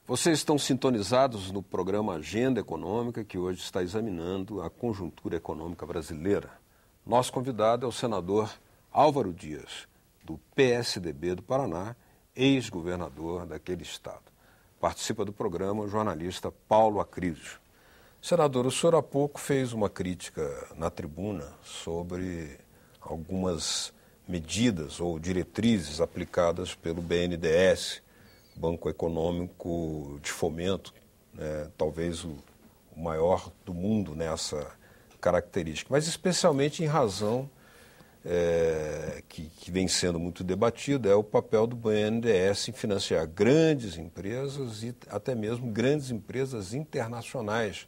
Vocês estão sintonizados no programa Agenda Econômica, que hoje está examinando a conjuntura econômica brasileira. Nosso convidado é o senador Álvaro Dias, do PSDB do Paraná, ex-governador daquele estado. Participa do programa o jornalista Paulo Acrísio. Senador, o senhor há pouco fez uma crítica na tribuna sobre algumas medidas ou diretrizes aplicadas pelo BNDES, Banco Econômico de Fomento, né, talvez o maior do mundo nessa característica, mas especialmente em razão que vem sendo muito debatido, é o papel do BNDES em financiar grandes empresas e até mesmo grandes empresas internacionais,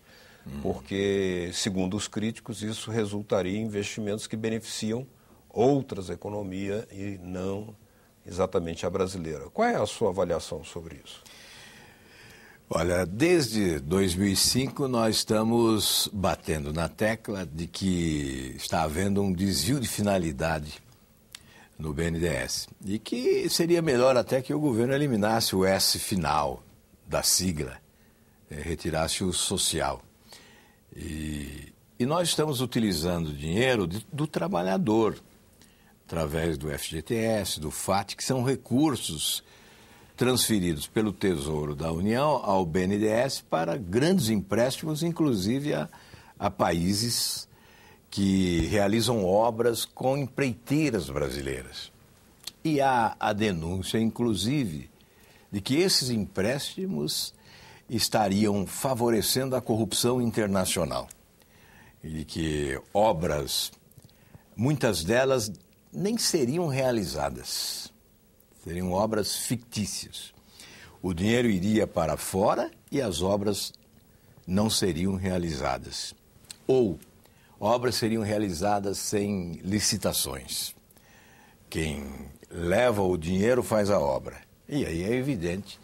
porque, segundo os críticos, isso resultaria em investimentos que beneficiam outras economias e não exatamente a brasileira. Qual é a sua avaliação sobre isso? Olha, desde 2005 nós estamos batendo na tecla de que está havendo um desvio de finalidade no BNDES e que seria melhor até que o governo eliminasse o S final da sigla, retirasse o social. E nós estamos utilizando dinheiro do trabalhador, através do FGTS, do FAT, que são recursos transferidos pelo Tesouro da União ao BNDES para grandes empréstimos, inclusive a países que realizam obras com empreiteiras brasileiras. E há a denúncia, inclusive, de que esses empréstimos estariam favorecendo a corrupção internacional e de que obras, muitas delas, nem seriam realizadas. Seriam obras fictícias. O dinheiro iria para fora e as obras não seriam realizadas. Ou obras seriam realizadas sem licitações. Quem leva o dinheiro faz a obra. E aí é evidente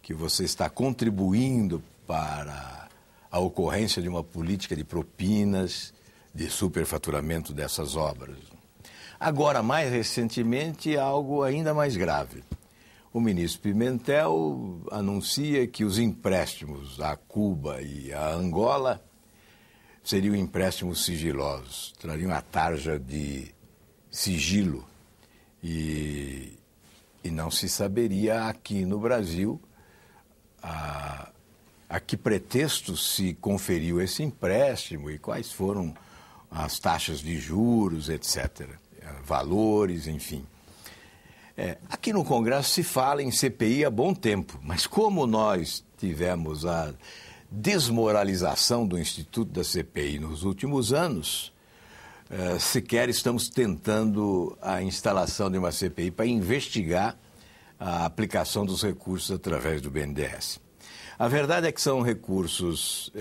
que você está contribuindo para a ocorrência de uma política de propinas, de superfaturamento dessas obras. Agora, mais recentemente, algo ainda mais grave. O ministro Pimentel anuncia que os empréstimos a Cuba e a Angola seriam empréstimos sigilosos, trariam a tarja de sigilo. E não se saberia aqui no Brasil a que pretexto se conferiu esse empréstimo e quais foram as taxas de juros, etc., valores, enfim. Aqui no Congresso se fala em CPI há bom tempo, mas como nós tivemos a desmoralização do Instituto da CPI nos últimos anos, sequer estamos tentando a instalação de uma CPI para investigar a aplicação dos recursos através do BNDES. A verdade é que são recursos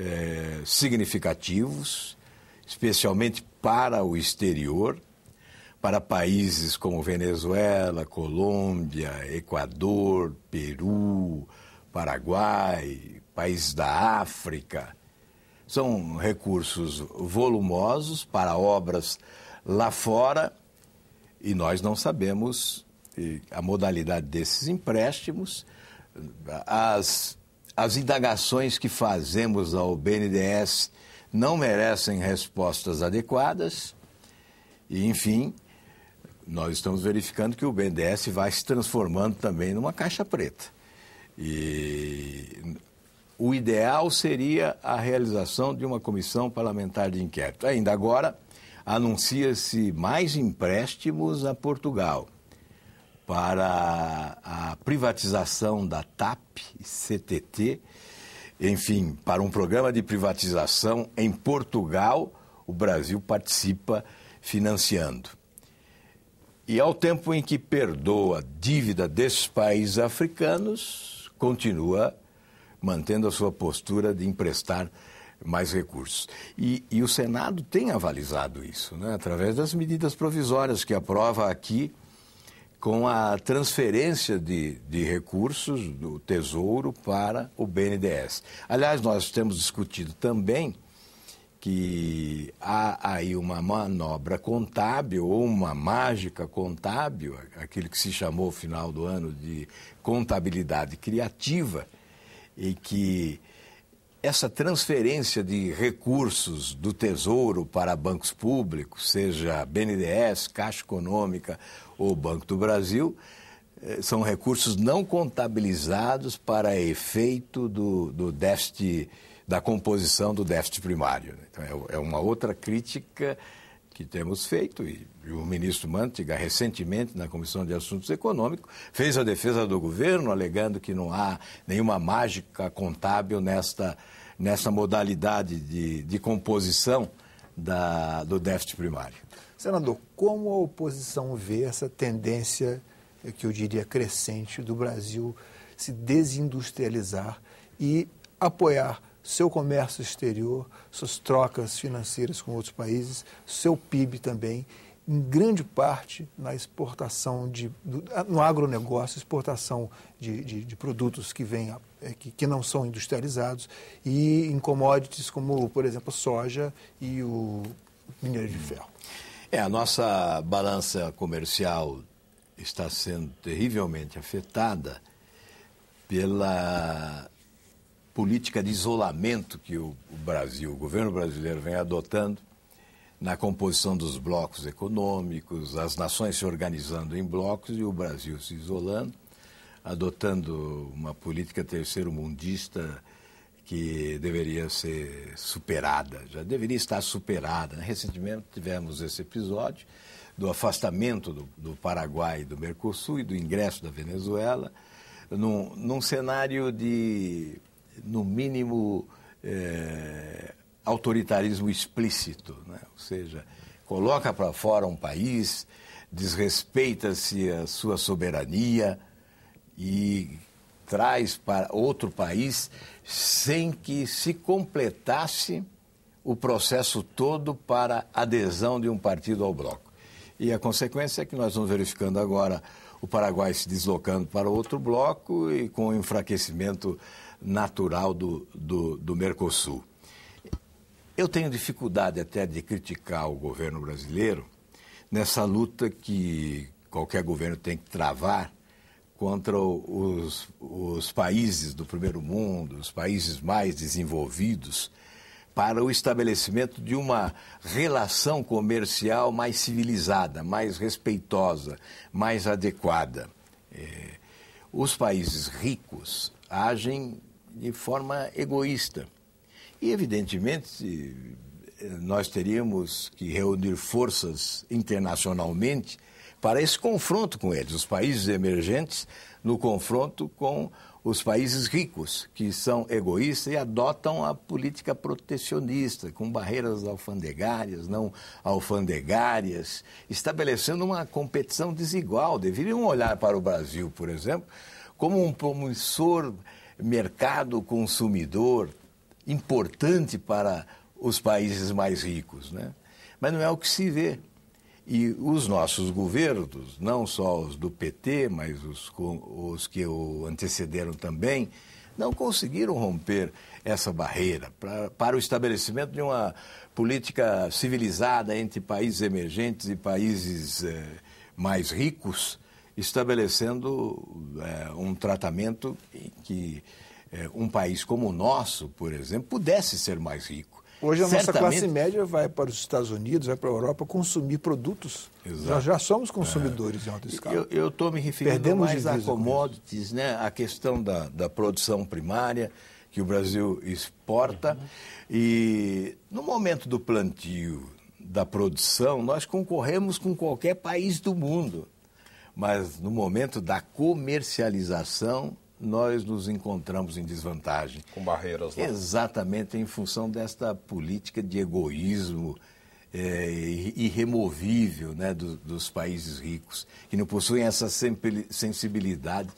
significativos, especialmente para o exterior, para países como Venezuela, Colômbia, Equador, Peru, Paraguai, países da África. São recursos volumosos para obras lá fora e nós não sabemos a modalidade desses empréstimos. As indagações que fazemos ao BNDES não merecem respostas adequadas e, enfim, nós estamos verificando que o BNDES vai se transformando também numa caixa preta. E o ideal seria a realização de uma comissão parlamentar de inquérito. Ainda agora, anuncia-se mais empréstimos a Portugal para a privatização da TAP e CTT, enfim, para um programa de privatização em Portugal, o Brasil participa financiando. E ao tempo em que perdoa a dívida desses países africanos, continua mantendo a sua postura de emprestar mais recursos. E o Senado tem avalizado isso, né, através das medidas provisórias que aprova aqui com a transferência de recursos do Tesouro para o BNDES. Aliás, nós temos discutido também que há aí uma manobra contábil ou uma mágica contábil, aquilo que se chamou, no final do ano, de contabilidade criativa, e que essa transferência de recursos do Tesouro para bancos públicos, seja BNDES, Caixa Econômica ou Banco do Brasil, são recursos não contabilizados para efeito do déficit, da composição do déficit primário. Então, é uma outra crítica que temos feito, e o ministro Mantega, recentemente, na Comissão de Assuntos Econômicos, fez a defesa do governo, alegando que não há nenhuma mágica contábil nessa modalidade de composição do déficit primário. Senador, como a oposição vê essa tendência, que eu diria crescente, do Brasil se desindustrializar e apoiar seu comércio exterior, suas trocas financeiras com outros países, seu PIB também, em grande parte na exportação, no agronegócio, exportação de produtos que não são industrializados e em commodities como, por exemplo, a soja e o minério de ferro? A nossa balança comercial está sendo terrivelmente afetada pela política de isolamento que o governo brasileiro vem adotando na composição dos blocos econômicos, as nações se organizando em blocos e o Brasil se isolando, adotando uma política terceiro-mundista que deveria ser superada, já deveria estar superada. Recentemente tivemos esse episódio do afastamento do Paraguai do Mercosul e do ingresso da Venezuela, num cenário de, no mínimo, autoritarismo explícito, né? Ou seja, coloca para fora um país, desrespeita-se a sua soberania e traz para outro país sem que se completasse o processo todo para adesão de um partido ao bloco. E a consequência é que nós vamos verificando agora o Paraguai se deslocando para outro bloco e com o enfraquecimento natural do Mercosul. Eu tenho dificuldade até de criticar o governo brasileiro nessa luta que qualquer governo tem que travar contra os países do primeiro mundo, os países mais desenvolvidos, para o estabelecimento de uma relação comercial mais civilizada, mais respeitosa, mais adequada. Os países ricos agem de forma egoísta. E, evidentemente, nós teríamos que reunir forças internacionalmente para esse confronto com eles, os países emergentes, no confronto com os países ricos, que são egoístas e adotam a política protecionista, com barreiras alfandegárias, não alfandegárias, estabelecendo uma competição desigual. Deveriam olhar para o Brasil, por exemplo, como um promissor mercado consumidor importante para os países mais ricos, né? Mas não é o que se vê. E os nossos governos, não só os do PT, mas os que o antecederam também, não conseguiram romper essa barreira para o estabelecimento de uma política civilizada entre países emergentes e países mais ricos, estabelecendo um tratamento em que um país como o nosso, por exemplo, pudesse ser mais rico. Hoje a nossa classe média vai para os Estados Unidos, vai para a Europa consumir produtos. Nós já somos consumidores em alta escala. Eu estou me referindo mais a commodities, né? A questão da produção primária que o Brasil exporta. E no momento do plantio da produção, nós concorremos com qualquer país do mundo. Mas no momento da comercialização, nós nos encontramos em desvantagem. Com barreiras lá. Exatamente em função desta política de egoísmo irremovível, né, dos países ricos, que não possuem essa sensibilidade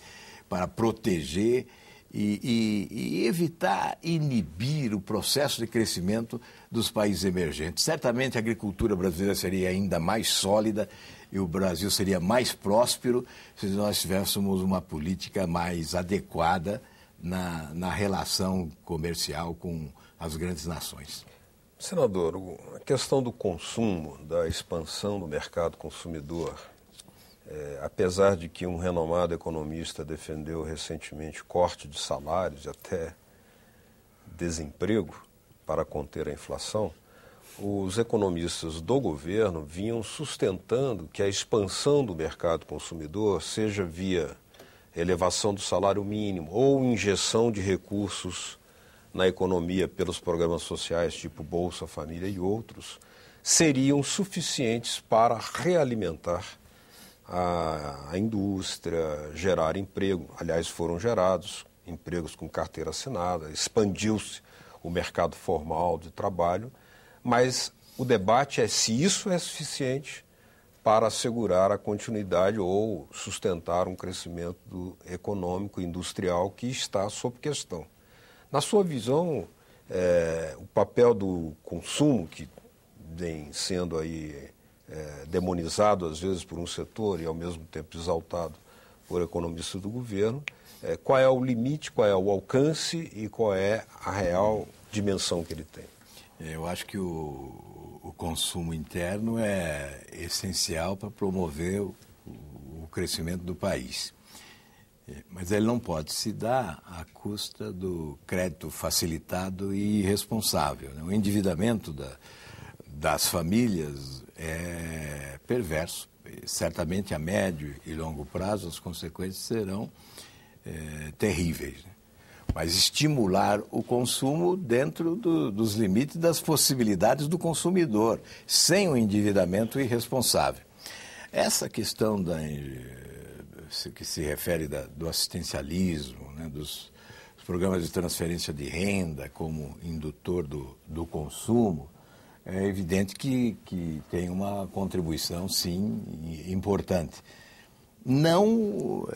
para proteger e evitar inibir o processo de crescimento dos países emergentes. Certamente a agricultura brasileira seria ainda mais sólida e o Brasil seria mais próspero se nós tivéssemos uma política mais adequada na relação comercial com as grandes nações. Senador, a questão do consumo, da expansão do mercado consumidor, apesar de que um renomado economista defendeu recentemente corte de salários e até desemprego para conter a inflação, os economistas do governo vinham sustentando que a expansão do mercado consumidor, seja via elevação do salário mínimo ou injeção de recursos na economia pelos programas sociais tipo Bolsa Família e outros, seriam suficientes para realimentar a indústria, gerar emprego. Aliás, foram gerados empregos com carteira assinada, expandiu-se o mercado formal de trabalho, mas o debate é se isso é suficiente para assegurar a continuidade ou sustentar um crescimento econômico e industrial que está sob questão. Na sua visão, o papel do consumo, que vem sendo aí demonizado às vezes por um setor e ao mesmo tempo exaltado por economistas do governo, qual é o limite, qual é o alcance e qual é a real dimensão que ele tem? Eu acho que o consumo interno é essencial para promover o crescimento do país. Mas ele não pode se dar à custa do crédito facilitado e irresponsável, né? O endividamento das famílias é perverso. Certamente a médio e longo prazo as consequências serão terríveis, né? Mas estimular o consumo dentro dos limites das possibilidades do consumidor, sem o endividamento irresponsável. Essa questão que se refere do assistencialismo, né, dos programas de transferência de renda como indutor do consumo, é evidente que tem uma contribuição, sim, importante. Não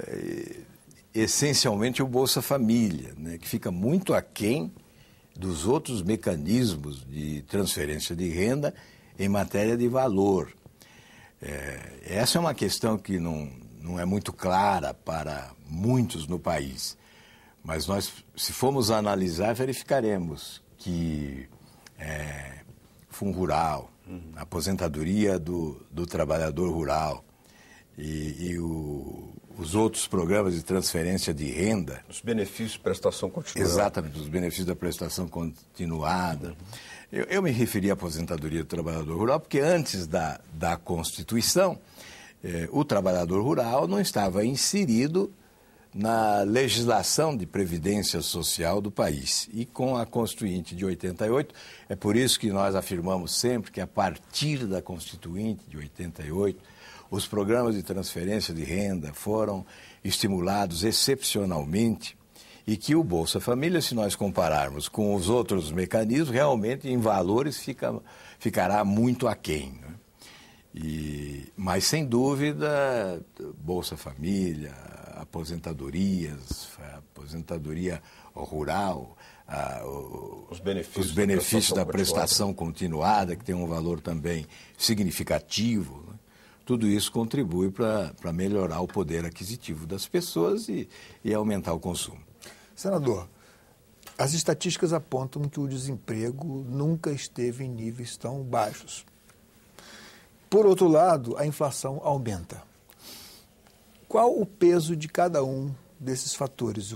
essencialmente o Bolsa Família, né, que fica muito aquém dos outros mecanismos de transferência de renda em matéria de valor. Essa é uma questão que não é muito clara para muitos no país, mas nós, se formos analisar, verificaremos que Fundo Rural, a aposentadoria do trabalhador rural e os outros programas de transferência de renda... Os benefícios de prestação continuada. Exatamente, os benefícios da prestação continuada. Eu me referi à aposentadoria do trabalhador rural porque antes da Constituição, o trabalhador rural não estava inserido na legislação de previdência social do país. E com a Constituinte de 88, é por isso que nós afirmamos sempre que a partir da Constituinte de 88, os programas de transferência de renda foram estimulados excepcionalmente e que o Bolsa Família, se nós compararmos com os outros mecanismos, realmente em valores ficará muito aquém, né? Mas, sem dúvida, Bolsa Família, aposentadorias, aposentadoria rural, os benefícios da prestação continuada, que tem um valor também significativo, né? Tudo isso contribui para melhorar o poder aquisitivo das pessoas e aumentar o consumo. Senador, as estatísticas apontam que o desemprego nunca esteve em níveis tão baixos. Por outro lado, a inflação aumenta. Qual o peso de cada um desses fatores?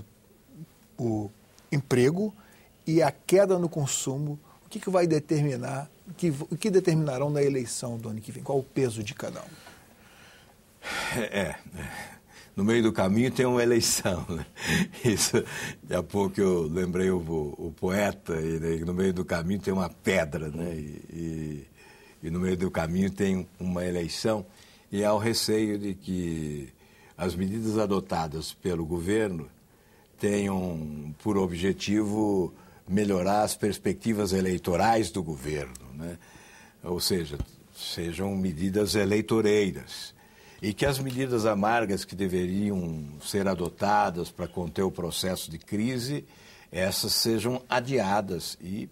O emprego e a queda no consumo, o que vai determinar, o que determinarão na eleição do ano que vem? Qual o peso de cada um? No meio do caminho tem uma eleição, né? Isso, há pouco eu lembrei o poeta, e no meio do caminho tem uma pedra, né? E no meio do caminho tem uma eleição, e há o receio de que as medidas adotadas pelo governo tenham por objetivo melhorar as perspectivas eleitorais do governo, né? Ou seja, sejam medidas eleitoreiras. E que as medidas amargas que deveriam ser adotadas para conter o processo de crise, essas sejam adiadas e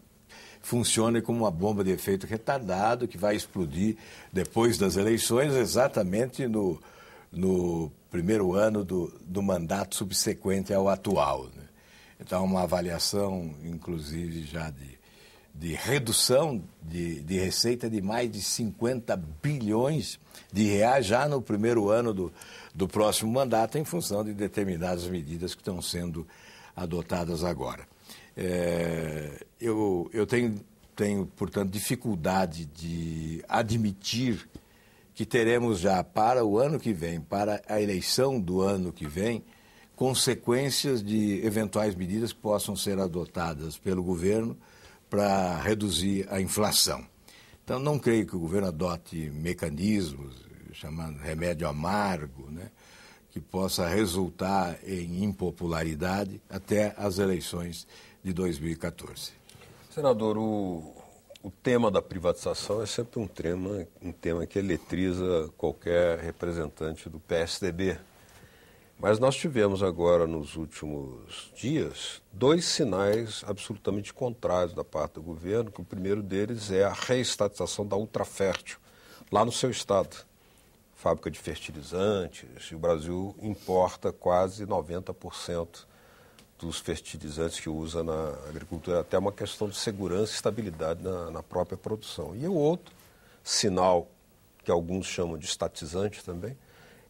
funcionem como uma bomba de efeito retardado que vai explodir depois das eleições, exatamente no primeiro ano do mandato subsequente ao atual, né? Então, uma avaliação, inclusive, já de redução de receita de mais de 50 bilhões de reais já no primeiro ano do próximo mandato, em função de determinadas medidas que estão sendo adotadas agora. Eu tenho, portanto, dificuldade de admitir que teremos já para o ano que vem, para a eleição do ano que vem, consequências de eventuais medidas que possam ser adotadas pelo governo para reduzir a inflação. Então, não creio que o governo adote mecanismos, chamando remédio amargo, né, que possa resultar em impopularidade até as eleições de 2014. Senador, o tema da privatização é sempre um tema que eletriza qualquer representante do PSDB. Mas nós tivemos agora, nos últimos dias, 2 sinais absolutamente contrários da parte do governo, que o primeiro deles é a reestatização da Ultrafértil, lá no seu estado. Fábrica de fertilizantes, e o Brasil importa quase 90% dos fertilizantes que usa na agricultura, até uma questão de segurança e estabilidade na própria produção. E o outro sinal, que alguns chamam de estatizante também,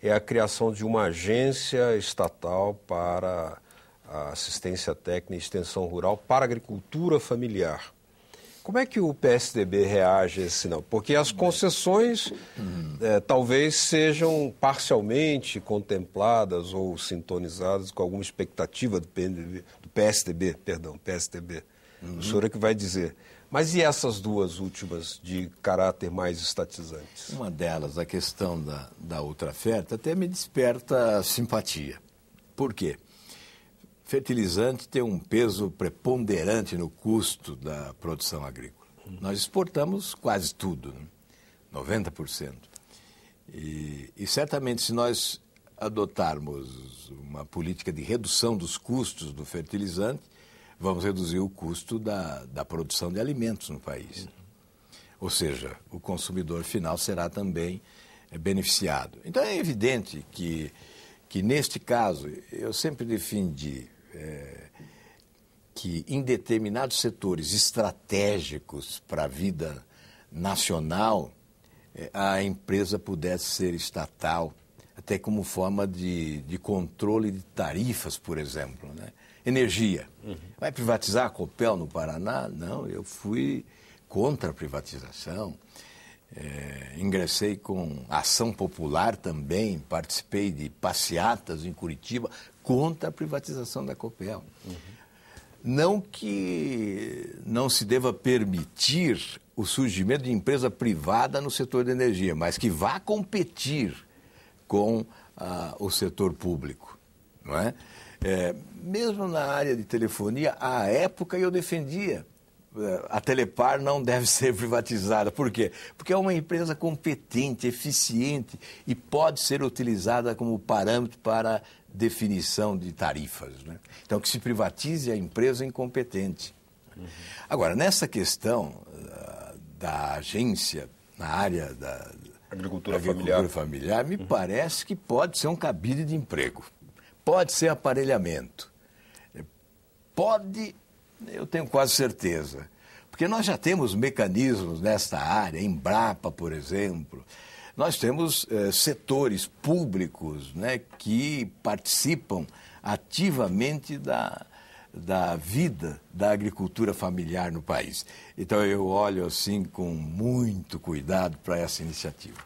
é a criação de uma agência estatal para a assistência técnica e extensão rural para a agricultura familiar. Como é que o PSDB reage a esse sinal? Porque as concessões talvez sejam parcialmente contempladas ou sintonizadas com alguma expectativa do PSDB. O senhor é que vai dizer. Mas e essas 2 últimas de caráter mais estatizantes? Uma delas, a questão da ultraoferta, até me desperta simpatia. Por quê? Fertilizante tem um peso preponderante no custo da produção agrícola. Nós exportamos quase tudo, né? 90%. E certamente, se nós adotarmos uma política de redução dos custos do fertilizante, vamos reduzir o custo da produção de alimentos no país. Ou seja, o consumidor final será também beneficiado. Então, é evidente que neste caso, eu sempre defendi que em determinados setores estratégicos para a vida nacional, a empresa pudesse ser estatal, até como forma de controle de tarifas, por exemplo, né? Energia. Vai privatizar a Copel no Paraná? Não, eu fui contra a privatização. Ingressei com ação popular também, participei de passeatas em Curitiba contra a privatização da Copel. Não que não se deva permitir o surgimento de empresa privada no setor de energia, mas que vá competir com o setor público, não é? Mesmo na área de telefonia, à época eu defendia a Telepar não deve ser privatizada. Por quê? Porque é uma empresa competente, eficiente e pode ser utilizada como parâmetro para definição de tarifas, né? Então, que se privatize a empresa incompetente. Agora, nessa questão da agência na área da agricultura familiar, me parece que pode ser um cabide de emprego. Pode ser aparelhamento. Pode... Eu tenho quase certeza, porque nós já temos mecanismos nesta área, Embrapa, por exemplo. Nós temos setores públicos, né, que participam ativamente da vida da agricultura familiar no país. Então eu olho assim com muito cuidado para essa iniciativa.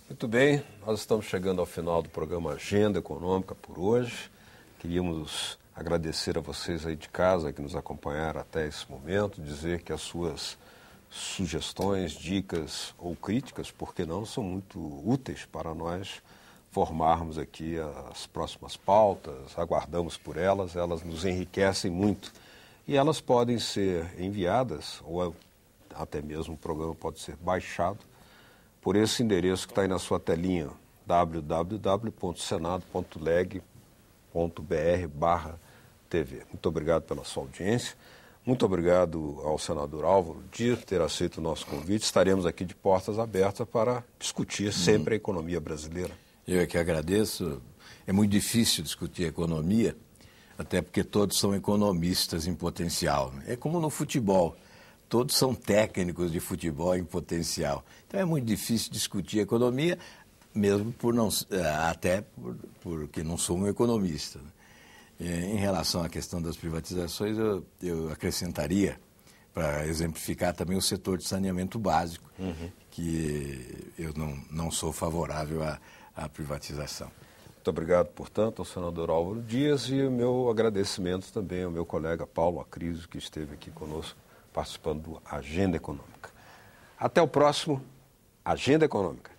Muito bem, nós estamos chegando ao final do programa Agenda Econômica por hoje. Queríamos agradecer a vocês aí de casa que nos acompanharam até esse momento, dizer que as suas sugestões, dicas ou críticas, por que não, são muito úteis para nós formarmos aqui as próximas pautas, aguardamos por elas, elas nos enriquecem muito e elas podem ser enviadas, ou até mesmo o programa pode ser baixado, por esse endereço que está aí na sua telinha, www.senado.leg.br/TV. Muito obrigado pela sua audiência. Muito obrigado ao senador Álvaro Dias por ter aceito o nosso convite. Estaremos aqui de portas abertas para discutir sempre a economia brasileira. Eu é que agradeço. É muito difícil discutir economia, até porque todos são economistas em potencial. É como no futebol. todos são técnicos de futebol em potencial. Então é muito difícil discutir economia, mesmo porque não sou um economista. Em relação à questão das privatizações, eu acrescentaria, para exemplificar também, o setor de saneamento básico, que eu não sou favorável à privatização. Muito obrigado, portanto, ao senador Álvaro Dias, e o meu agradecimento também ao meu colega Paulo Acriso, que esteve aqui conosco participando do Agenda Econômica. Até o próximo Agenda Econômica.